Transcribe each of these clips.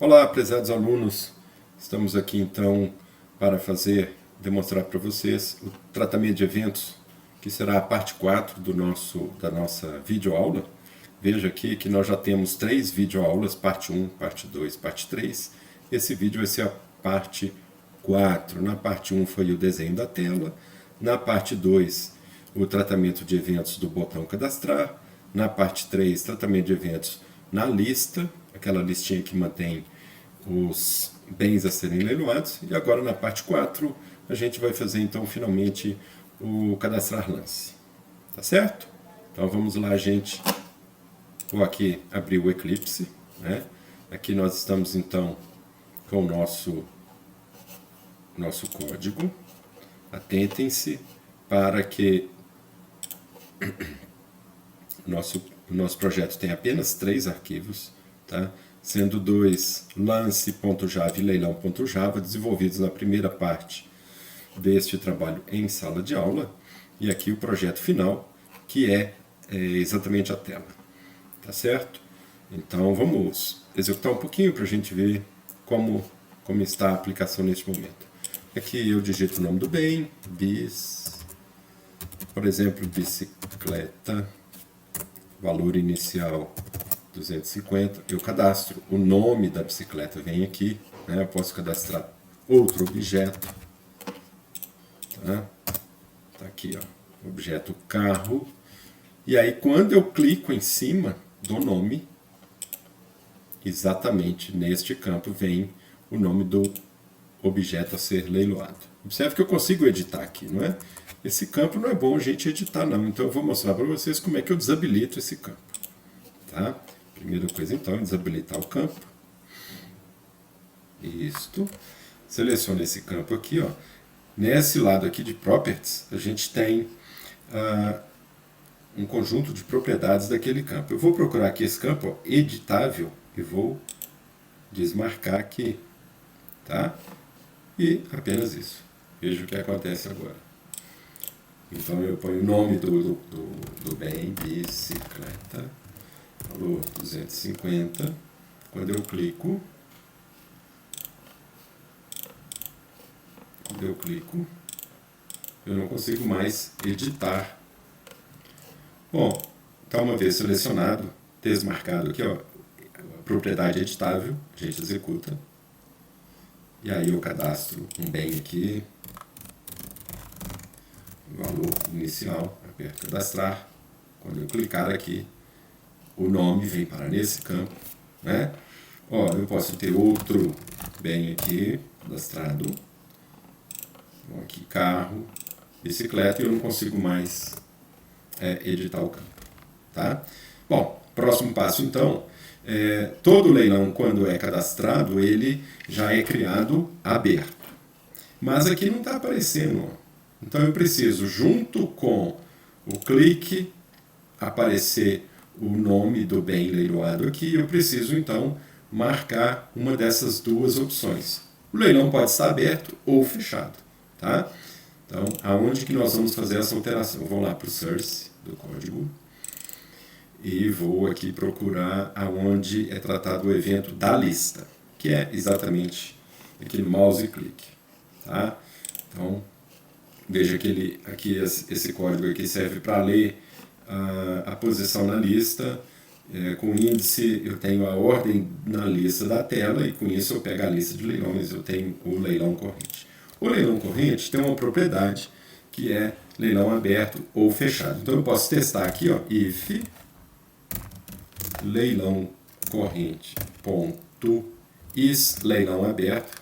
Olá, prezados alunos, estamos aqui então para demonstrar para vocês o tratamento de eventos, que será a parte 4 da nossa videoaula. Veja aqui que nós já temos 3 videoaulas, parte 1, parte 2, parte 3. Esse vídeo vai ser a parte 4. Na parte 1 foi o desenho da tela, na parte 2 o tratamento de eventos do botão cadastrar, na parte 3 tratamento de eventos na lista, aquela listinha que mantém os bens a serem leiloados, e agora na parte 4 a gente vai fazer então finalmente o cadastrar lance, tá certo? Então vamos lá, gente. Vou aqui abrir o Eclipse, né? Aqui nós estamos então com o nosso código. Atentem-se para que o nosso projeto tem apenas 3 arquivos, tá? Sendo 2 lance.java e leilão.java, desenvolvidos na primeira parte deste trabalho em sala de aula, e aqui o projeto final, que é exatamente a tela, tá certo? Então vamos executar um pouquinho para a gente ver como está a aplicação neste momento. Aqui eu digito o nome do bem, por exemplo, bicicleta, valor inicial 250, eu cadastro o nome da bicicleta, vem aqui, né? Eu posso cadastrar outro objeto, tá? Tá aqui, ó, objeto carro, e aí quando eu clico em cima do nome, exatamente neste campo vem o nome do objeto a ser leiloado. Observe que eu consigo editar aqui, não é? Esse campo não é bom a gente editar não, então eu vou mostrar para vocês como é que eu desabilito esse campo, tá? Primeira coisa então é desabilitar o campo. Isto. Selecione esse campo aqui, ó. Nesse lado aqui de Properties, a gente tem um conjunto de propriedades daquele campo. Eu vou procurar aqui esse campo, ó, editável, e vou desmarcar aqui, tá? E apenas isso. Veja o que acontece agora. Então eu ponho o nome do bem, bicicleta, valor 250. Quando eu clico, eu não consigo mais editar. Bom, então uma vez selecionado, desmarcado aqui, ó, a propriedade editável, a gente executa. E aí eu cadastro um bem aqui, valor inicial, aperto cadastrar. Quando eu clicar aqui, o nome vem para nesse campo, né? Ó, eu posso ter outro bem aqui, cadastrado. Bom, aqui carro, bicicleta, e eu não consigo mais editar o campo, tá? Bom, próximo passo então, todo leilão quando é cadastrado, ele já é criado aberto. Mas aqui não está aparecendo, ó. Então eu preciso, junto com o clique, aparecer o nome do bem leiloado aqui, eu preciso então marcar uma dessas duas opções. O leilão pode estar aberto ou fechado, tá? Então, aonde que nós vamos fazer essa alteração? Eu vou lá para o source do código e vou aqui procurar aonde é tratado o evento da lista, que é exatamente aqui no mouse e clique, tá? Então, veja que esse código aqui serve para ler a posição na lista. Com índice eu tenho a ordem na lista da tela, e com isso eu pego a lista de leilões, eu tenho o leilão corrente. O leilão corrente tem uma propriedade que é leilão aberto ou fechado. Então eu posso testar aqui, ó, if leilão corrente ponto is leilão aberto,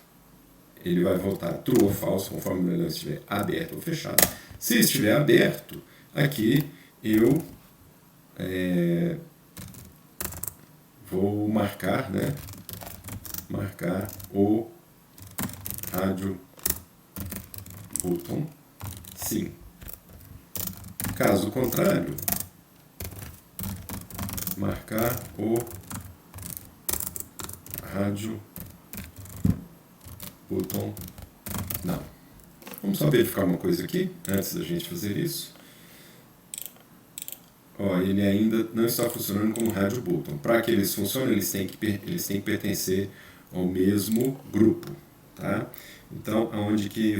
ele vai voltar true ou false conforme o leilão estiver aberto ou fechado. Se estiver aberto, aqui eu vou marcar, né? Marcar o rádio button sim. Caso contrário, marcar o rádio button não. Vamos só verificar uma coisa aqui, antes da gente fazer isso. Ó, ele ainda não está funcionando como rádio button. Para que eles funcionem, eles têm que pertencer ao mesmo grupo, tá? Então,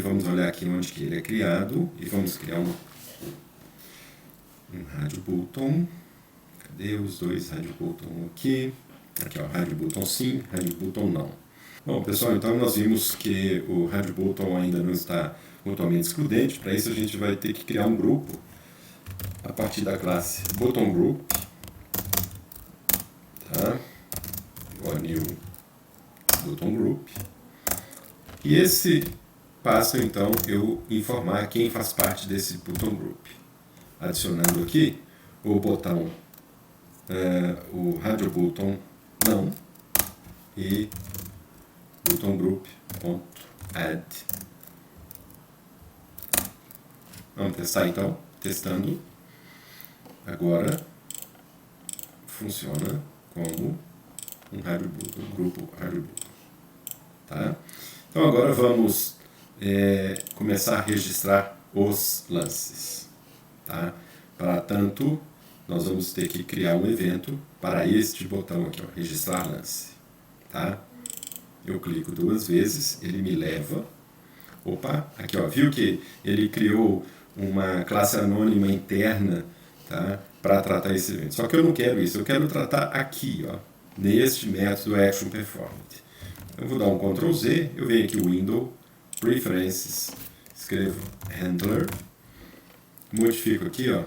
vamos olhar aqui onde que ele é criado e vamos criar um rádio button. Cadê os dois rádio button aqui? Aqui, ó, rádio button sim, rádio button não. Bom, pessoal, então nós vimos que o rádio button ainda não está mutuamente excludente. Para isso a gente vai ter que criar um grupo a partir da classe button group, tá? O new button group. E esse passo então eu informar quem faz parte desse button group, adicionando aqui o botão, o radio button não e button group.add. Vamos testar então, testando. Agora funciona como um radio button, grupo radio button, tá? Então agora vamos começar a registrar os lances, tá? Para tanto, nós vamos ter que criar um evento para este botão aqui, ó, registrar lance, tá? Eu clico 2 vezes, ele me leva. Opa, aqui ó, viu que ele criou uma classe anônima interna, tá? Para tratar esse evento. Só que eu não quero isso, eu quero tratar aqui, ó, neste método ActionPerformed. Eu vou dar um Ctrl Z, eu venho aqui Window, Preferences, escrevo Handler, modifico aqui ó,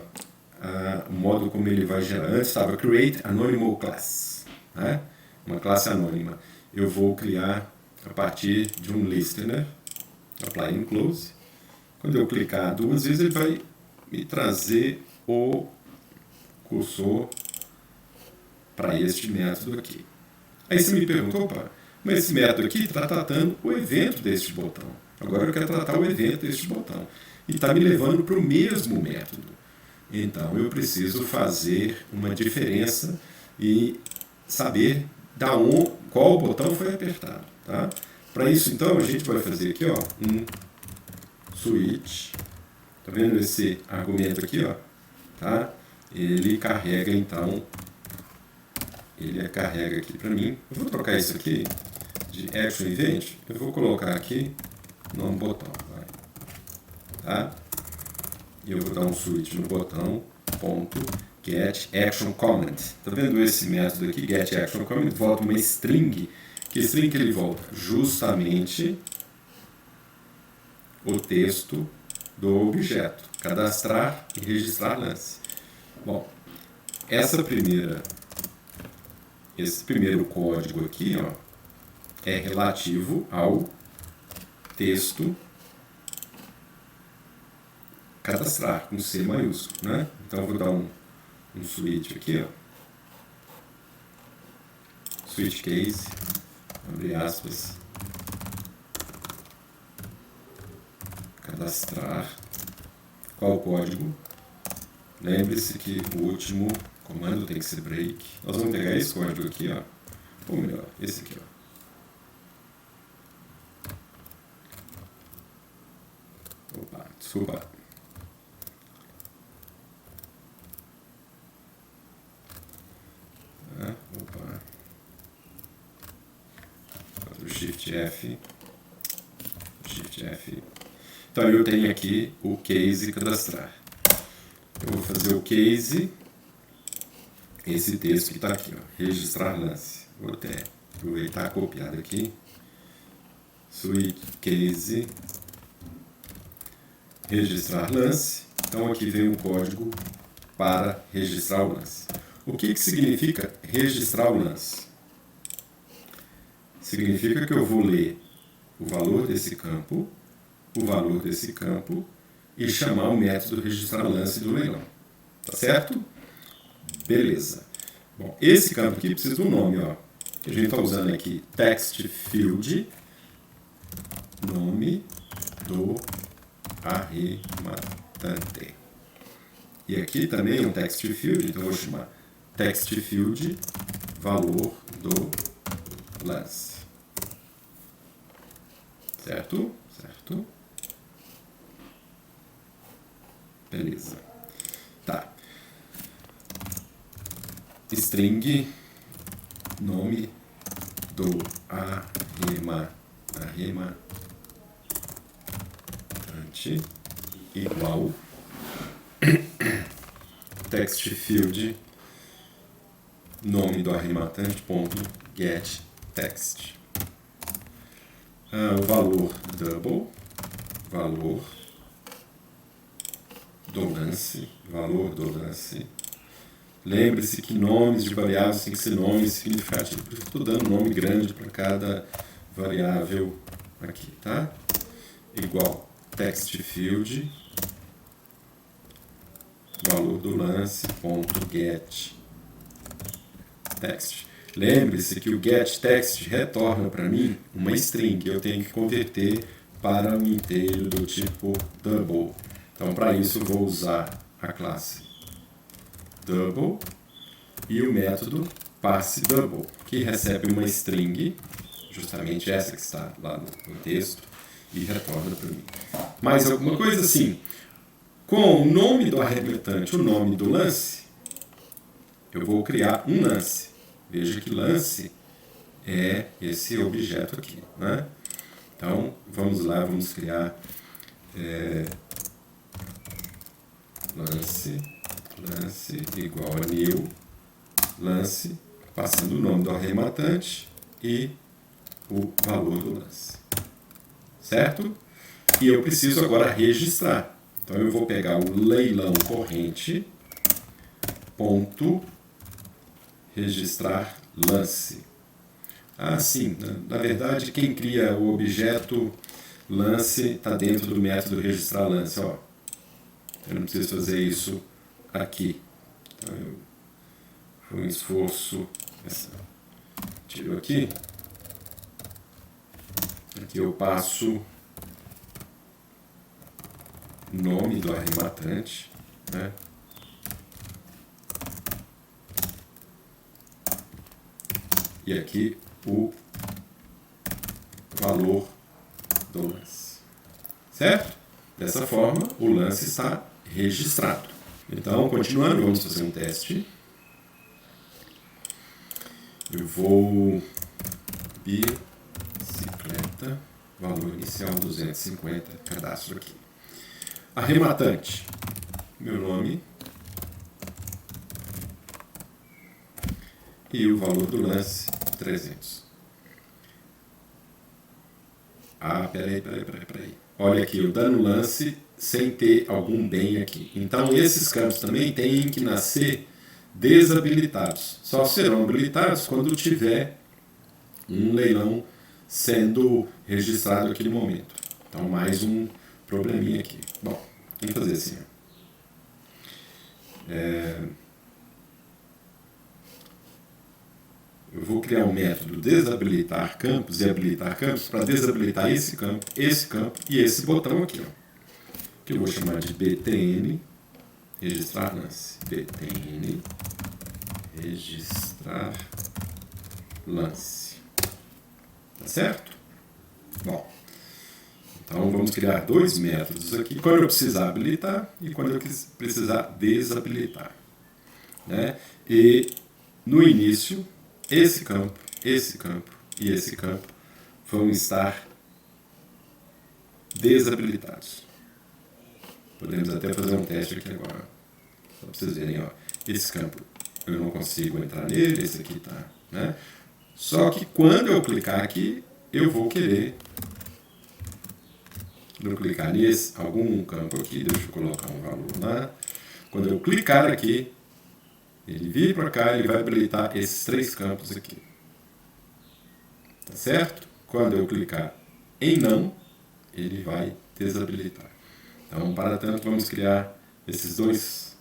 o modo como ele vai gerar. Antes estava Create Anonymous Class, né? Uma classe anônima. Eu vou criar a partir de um listener, Apply and Close. Quando eu clicar 2 vezes, ele vai me trazer o cursor para este método aqui. Aí você me perguntou, opa, mas esse método aqui está tratando o evento deste botão. Agora eu quero tratar o evento deste botão. E está me levando para o mesmo método. Então eu preciso fazer uma diferença e saber qual botão foi apertado. Tá? Para isso, então, a gente vai fazer aqui ó, um switch. Está vendo esse argumento aqui? Ó? Tá? Ele carrega, então, ele carrega aqui para mim. Eu vou trocar isso aqui de Action Event. Eu vou colocar aqui no botão. Vai. Tá? E eu vou dar um switch no botão ponto get action comment. Tá vendo esse método aqui, get action comment, volta uma string. Que string que ele volta? Justamente o texto do objeto, cadastrar e registrar lance. Bom, esse primeiro código aqui, ó, é relativo ao texto cadastrar, com C maiúsculo, né? Então eu vou dar um switch aqui, ó. Switch case, abre aspas, cadastrar. Qual o código? Lembre-se que o último comando tem que ser break. Nós vamos pegar esse código aqui, ó, ou melhor, esse aqui, ó. Opa, desculpa. Opa. Shift F. Shift F. Então eu tenho aqui o case cadastrar. Eu vou fazer o case, esse texto que está aqui, ó, registrar lance. Vou até aproveitar copiado aqui. Switch case, registrar lance. Então aqui vem um código para registrar o lance. O que significa registrar o lance? Significa que eu vou ler o valor desse campo, e chamar o método registrar lance do leilão. Tá certo? Beleza. Bom, esse campo aqui precisa de um nome, ó. A gente está usando aqui text field, nome do arrematante. E aqui também é um text field, então eu vou chamar text field valor do lance. Certo? Certo? Beleza. Tá. String nome do arrematante igual text field nome do arrematante ponto get text. O valor double, valor do lance. Lembre-se que nomes de variáveis têm que ser nomes significativos. Estou dando nome grande para cada variável aqui, tá? Igual text field valor do lance ponto get text. Lembre-se que o get text retorna para mim uma string que eu tenho que converter para um inteiro do tipo double. Então, para isso, eu vou usar a classe double e o método passe_double, que recebe uma string, justamente essa que está lá no texto, e retorna para mim. Mais alguma coisa assim? Com o nome do arremetante, o nome do lance, eu vou criar um lance. Veja que lance é esse objeto aqui, né? Então, vamos lá, vamos criar lance igual a new lance, passando o nome do arrematante e o valor do lance. Certo? E eu preciso agora registrar. Então, eu vou pegar o leilão corrente, ponto, registrar lance. Sim, na verdade, quem cria o objeto lance está dentro do método registrar lance. Ó. Eu não preciso fazer isso aqui. Então, foi um esforço. Tiro aqui. Aqui eu passo nome do arrematante, né? E aqui o valor do lance. Certo? Dessa forma, o lance está registrado. Então, continuando, vamos fazer um teste. Eu vou bicicleta, valor inicial 250, cadastro aqui. Arrematante, meu nome. E o valor do lance, 300. Peraí. Olha aqui, eu dando lance sem ter algum bem aqui. Então, esses campos também têm que nascer desabilitados. Só serão habilitados quando tiver um leilão sendo registrado naquele momento. Então, mais um probleminha aqui. Bom, vamos fazer assim. Eu vou criar um método desabilitar campos e habilitar campos para desabilitar esse campo e esse botão aqui, ó, que eu vou chamar de btn registrar lance. Btn registrar lance. Tá certo? Bom, então vamos criar dois métodos aqui, quando eu precisar habilitar e quando eu precisar desabilitar, né? E no início, esse campo e esse campo vão estar desabilitados. Podemos até fazer um teste aqui agora. Só para vocês verem, ó. Esse campo eu não consigo entrar nele, esse aqui tá, né? Só que quando eu clicar aqui, eu vou querer não clicar nesse, algum campo aqui, deixa eu colocar um valor lá. Quando eu clicar aqui, ele vir para cá, ele vai habilitar esses três campos aqui. Tá certo? Quando eu clicar em não, ele vai desabilitar. Então, para tanto, vamos criar esses dois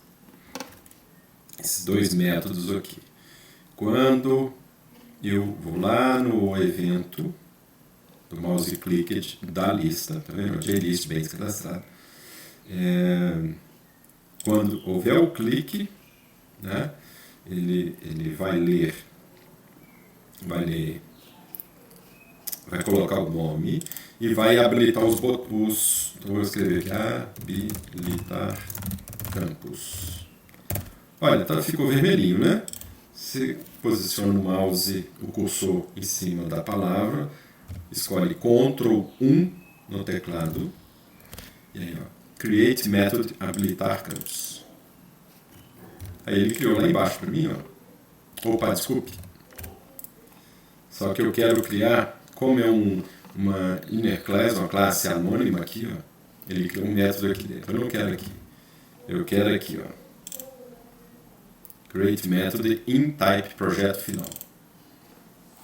métodos aqui. Quando eu vou lá no evento do mouse clicked da lista, tá vendo? O JList bem cadastrado. Quando houver o clique, né, ele vai colocar o nome e vai habilitar os botões. Então, vou escrever aqui, habilitar campos. Olha, ficou vermelhinho, né? você posiciona o mouse, o cursor em cima da palavra, escolhe Ctrl 1 no teclado, e aí, ó, Create Method, habilitar campos. Aí ele criou lá embaixo para mim, ó. Opa, desculpe. Só que eu quero criar, como é uma inner class, uma classe anônima aqui, ó, ele criou um método aqui dentro. Eu não quero aqui. Eu quero aqui, ó. Create Method in Type projeto final.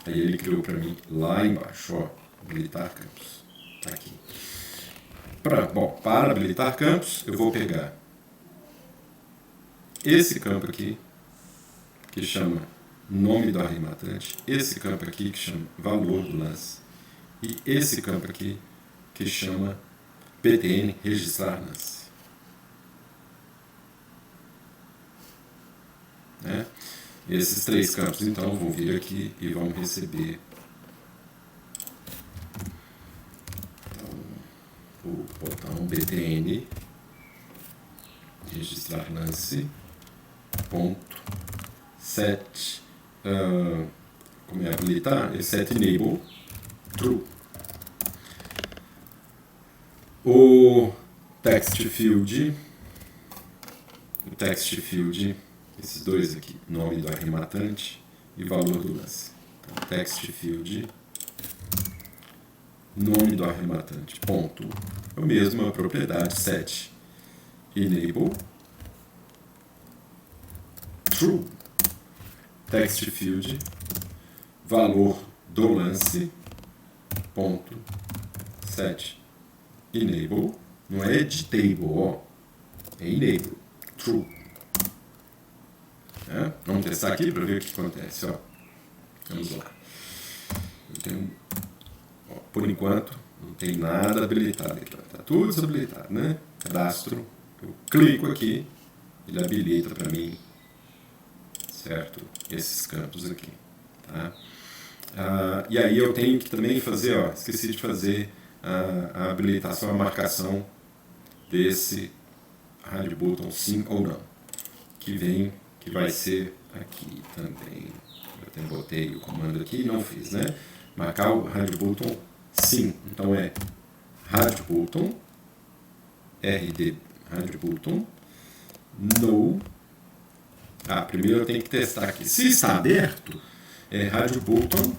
Aí ele criou para mim lá embaixo, ó, habilitar campos. Tá aqui. Para habilitar campos, eu vou pegar esse campo aqui, que chama nome do arrematante, esse campo aqui que chama valor do lance, e esse campo aqui que chama PTN, registrar lance. Né? Esses três campos, então, vão vir aqui e vão receber o botão BTN, registrar lance, ponto, set, como é habilitar? Set enable, true. O text field, esses dois aqui, nome do arrematante e valor do lance. Então, text field, nome do arrematante, ponto. É a mesma propriedade, set enable, true. Text field, valor do lance, ponto, set enable, não é editable, ó, é enable, true. Vamos testar aqui para ver o que acontece, ó. Vamos lá. Eu tenho, ó, por enquanto, não tem nada habilitado aqui, está tudo desabilitado, né? Cadastro, eu clico aqui, ele habilita para mim, certo? Esses campos aqui, tá? E aí eu tenho que também fazer, ó, esqueci de fazer a habilitação, a marcação desse hard button sim ou não, que vai ser aqui também. Eu até botei o comando aqui e não fiz, né? Marcar o hard button sim, então é hard button, rd hard button, no. Primeiro eu tenho que testar aqui. Se está aberto, é hard button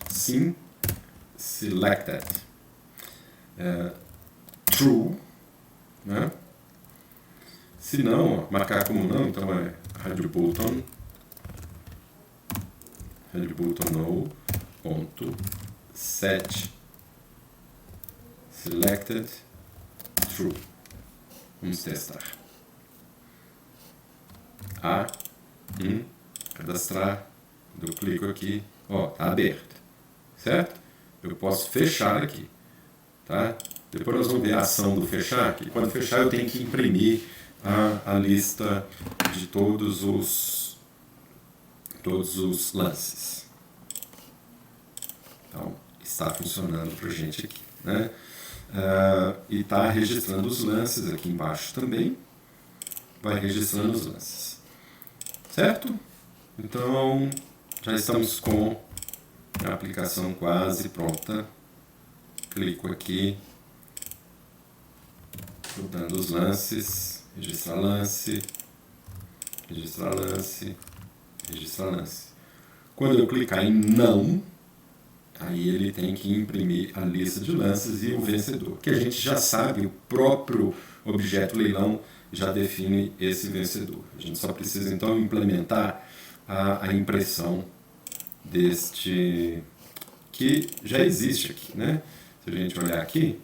sim selected, true, né? Se não, ó, marcar como não, então é hard button no, ponto, set selected true. Vamos testar. Cadastrar, quando eu clico aqui, ó, tá aberto, certo? Eu posso fechar aqui, tá? Depois nós vamos ver a ação do fechar, que quando fechar eu tenho que imprimir a lista de todos os lances. Então, está funcionando para a gente aqui, né? E está registrando os lances aqui embaixo também, vai registrando os lances, certo? Então, já estamos com a aplicação quase pronta. Clico aqui, dando os lances, registrar lance, registrar lance, registrar lance. Quando eu clicar em não, aí ele tem que imprimir a lista de lances e o vencedor, que a gente já sabe, o próprio objeto leilão já define esse vencedor. A gente só precisa então implementar a impressão deste, que já existe aqui, né? Se a gente olhar aqui,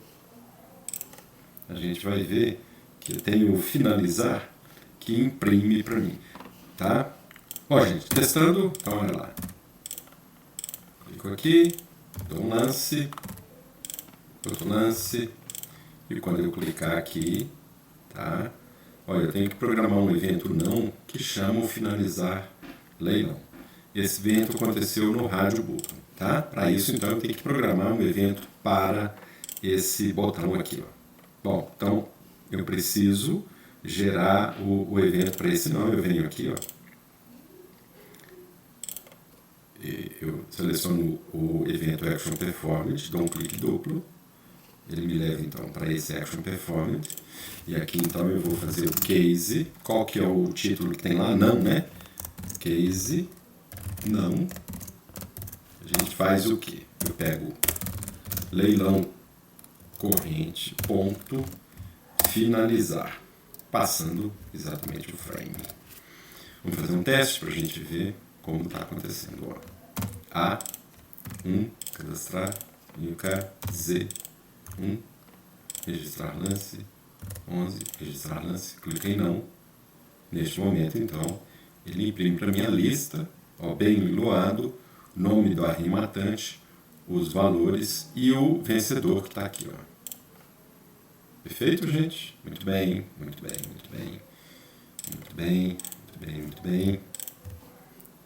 a gente vai ver que tem o finalizar que imprime para mim, tá? Ó, gente, testando, então olha lá. Clico aqui, dou um lance, outro lance, e quando eu clicar aqui, tá? Olha, eu tenho que programar um evento não que chama o finalizar leilão. Esse evento aconteceu no rádio button, tá? Para isso, então, eu tenho que programar um evento para esse botão aqui, ó. Bom, então, eu preciso gerar o evento para esse não. Eu venho aqui, ó, eu seleciono o evento Action Performed, dou um clique duplo, ele me leva então para esse Action Performed, e aqui então eu vou fazer o case. Qual que é o título que tem lá? Não, né? Case, não. A gente faz o que? Eu pego leilão corrente, ponto, finalizar, passando exatamente o frame. Vamos fazer um teste para a gente ver como está acontecendo. Ó. A1, cadastrar, K, Z1, registrar lance, 11, registrar lance, cliquei em não. Neste momento, então, ele imprime para minha lista, ó, bem iluminado, nome do arrematante, os valores e o vencedor que está aqui. Ó. Perfeito, gente? Muito bem, muito bem, muito bem. Muito bem, muito bem, muito bem.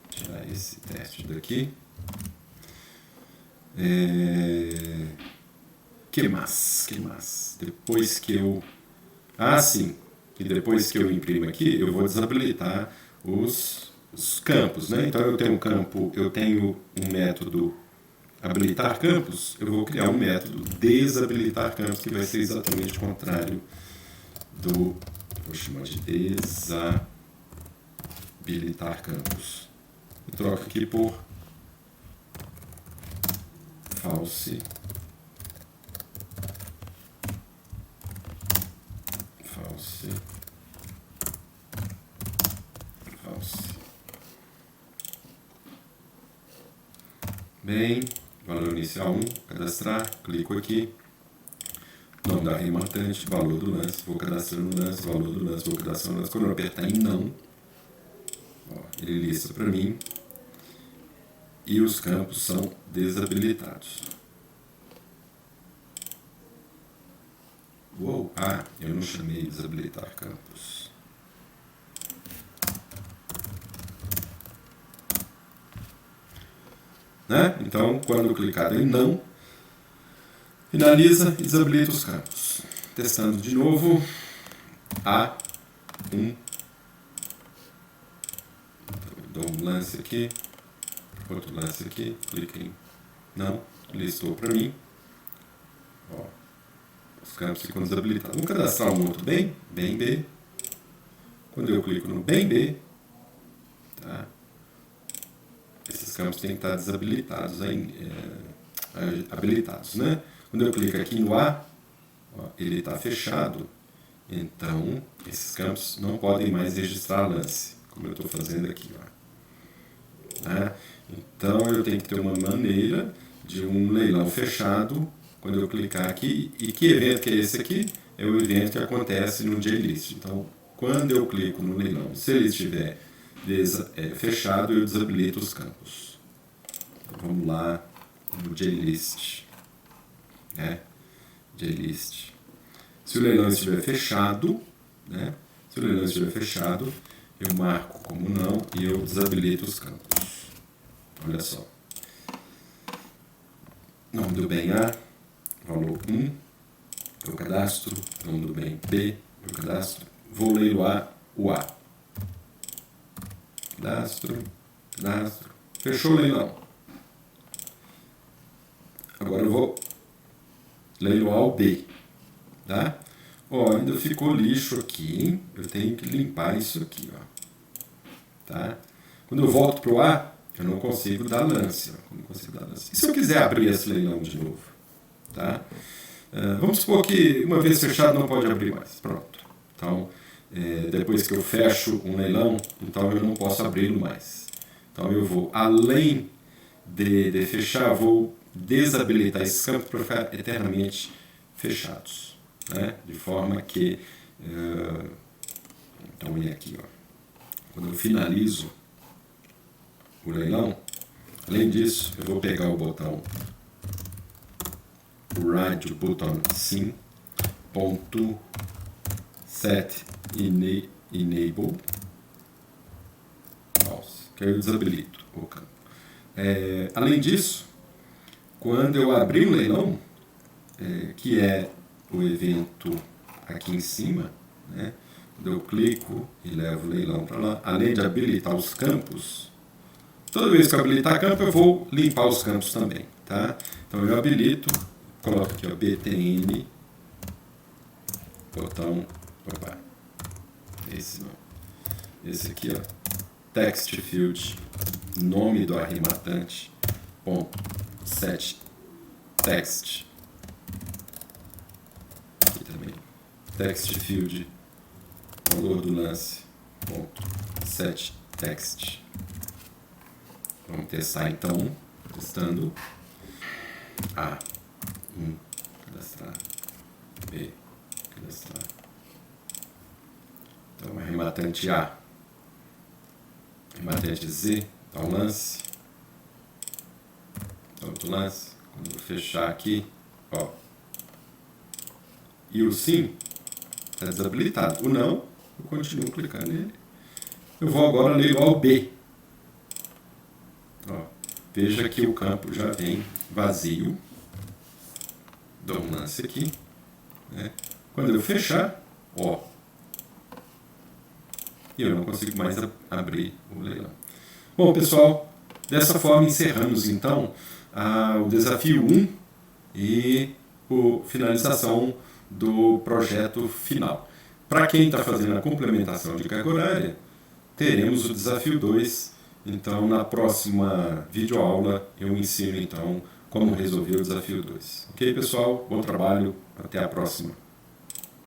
Vou tirar esse teste daqui. Que mais? Que mais? Depois que eu... Ah, sim. E depois que eu imprimo aqui, eu vou desabilitar os campos, né? Então eu tenho um campo, eu tenho um método habilitar campos, eu vou criar um método desabilitar campos, que vai ser exatamente o contrário do... Vou chamar de desabilitar campos. Eu troco aqui por false. False. Bem, valor inicial 1, cadastrar, clico aqui. Nome da arrematante, valor do lance, vou cadastrar no lance, valor do lance, vou cadastrar no lance. Quando eu apertar em não, ó, ele lista para mim e os campos são desabilitados. Uou, eu não chamei desabilitar campos. Né? Então, quando eu clicar em não, finaliza e desabilita os campos. Testando de novo. A1. Dou um lance aqui. Outro lance aqui. Clique em não. Listou para mim. Ó, os campos ficam desabilitados. Vamos cadastrar um outro bem. Bem B. Quando eu clico no bem B, tá? Esses campos têm que estar desabilitados, habilitados, né? Quando eu clico aqui no A, ó, ele está fechado, então esses campos não podem mais registrar lance, como eu estou fazendo aqui. Ó. Né? Então eu tenho que ter uma maneira de um leilão fechado, quando eu clicar aqui, e que evento que é esse aqui? É o evento que acontece no JList. Então, quando eu clico no leilão, se ele estiver fechado, eu desabilito os campos. Então, vamos lá no JList. JList. Se o leilão estiver fechado, né? Se o leilão estiver fechado, eu marco como não e eu desabilito os campos. Olha só. Nome do bem A, valor 1, eu cadastro. Nome do bem B, eu cadastro. Vou leiloar o A. Cadastro. Fechou o leilão. Agora eu vou leiloar o B. Tá? Ó, ainda ficou lixo aqui, hein? Eu tenho que limpar isso aqui, ó. Tá? Quando eu volto para o A, eu não consigo dar lance. E se eu quiser abrir esse leilão de novo? Tá? Vamos supor que uma vez fechado não pode abrir mais. Pronto. Então, depois que eu fecho um leilão, então eu não posso abri-lo mais. Então eu vou, além de fechar, vou desabilitar esses campos para ficar eternamente fechados. Né? De forma que, então olha aqui, ó. Quando eu finalizo o leilão, além disso, eu vou pegar o botão Right Button Sim, ponto Set Enable, que eu desabilito o campo. Além disso, quando eu abrir um leilão, que é o evento aqui em cima, né? Quando eu clico e levo o leilão para lá, além de habilitar os campos, Toda vez que eu habilitar campo, eu vou limpar os campos também, tá? Então eu habilito, coloco aqui, ó, btn, botão, opa, esse não, esse aqui, ó, text field, nome do arrematante, ponto, set text, aqui também, text field, valor do lance, ponto, set text. Vamos testar então, testando. A, cadastrar, B, cadastrar. Então, arrematante A, arrematante Z, dá um lance, outro lance, quando eu fechar aqui, ó, e o sim está desabilitado, o não, eu continuo clicando nele, eu vou agora leiloar o B. Ó, veja que o campo já vem vazio, dou um lance aqui, né? Quando eu fechar, ó, e eu não consigo mais abrir o leilão. Bom, pessoal, dessa forma encerramos então o desafio 1 e a finalização do projeto final. Para quem está fazendo a complementação de carga horária, teremos o desafio 2. Então, na próxima videoaula, eu ensino então como resolver o desafio 2. Ok, pessoal? Bom trabalho. Até a próxima.